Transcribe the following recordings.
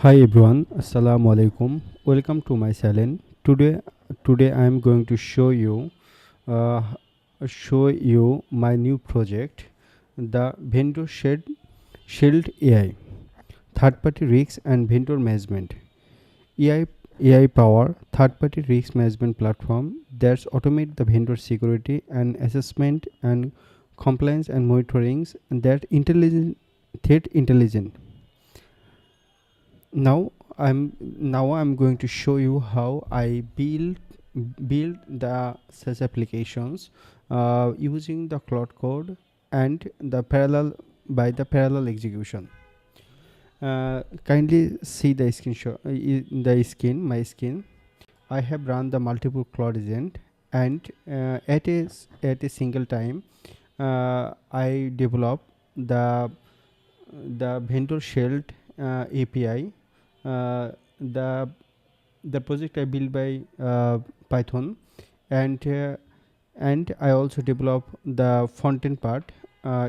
Hi everyone, Assalamu alaikum. Welcome to my channel. Today I am going to uh, show you my new project, the vendor shield AI, third-party risks and vendor management. AI power third-party risk management platform that automate the vendor security and assessment and compliance and monitoring that threat intelligent. Now I'm going to show you how I build the such applications using the Claude Code and the parallel execution. Kindly see the screenshot my screen. I have run the multiple Claude agent, and at a single time I develop the vendor shield API. uh, the the project I built by Python, and I also develop the front end part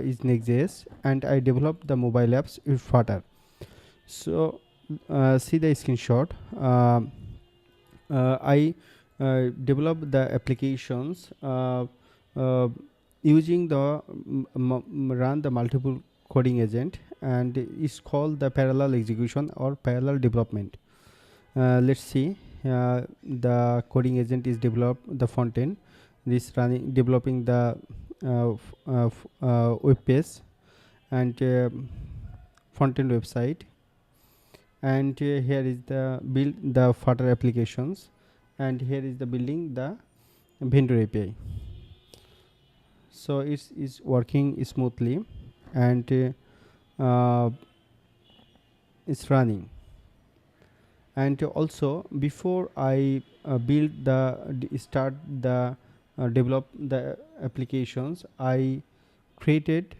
is Next.js, and I develop the mobile apps with Flutter. So see the screenshot. I develop the applications uh, using the run the multiple coding agent, and is called the parallel execution or parallel development. Let's see. The coding agent is developed the front end. This running developing the web page and front end website, and here is the build the further applications, and here is the building the vendor API. So it's working smoothly, and it's running. And also, before I start the develop the applications, I created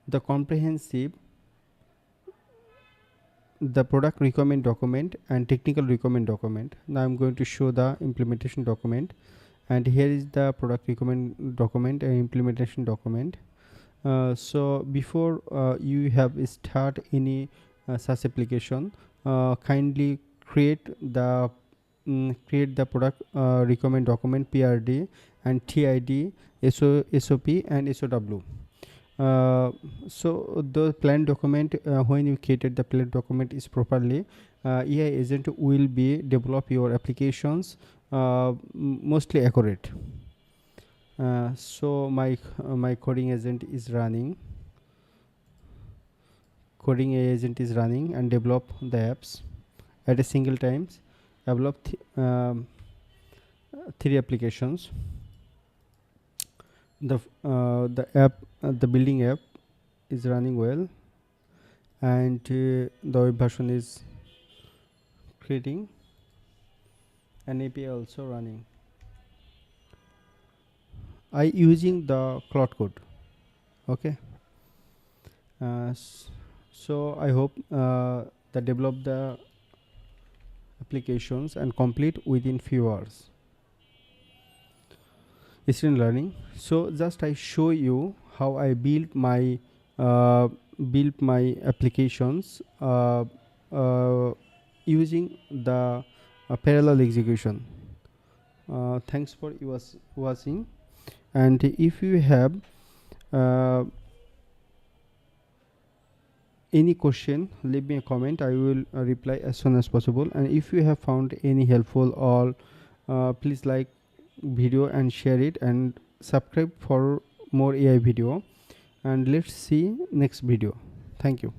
the comprehensive the product requirement document and technical requirement document. Now I'm going to show the implementation document, and here is the product requirement document and implementation document. So before you have start any SaaS application, kindly create the product requirement document, PRD and TID, SOP and SOW. So the plan document, when you created the plan document is properly, AI agent will be develop your applications mostly accurate. So my coding agent is running. Coding agent is running and develop the apps at a single times. Develop three applications. The building app is running well, and the web version is creating, and API also running. I using the Claude Code. Okay. So I hope that develop the applications and complete within few hours. Instant learning. So just I show you how I built my applications using the parallel execution. Thanks for watching, and if you have any question, leave me a comment. I will reply as soon as possible. And if you have found any helpful, or please like video and share it, and subscribe for more AI video, and let's see next video. Thank you.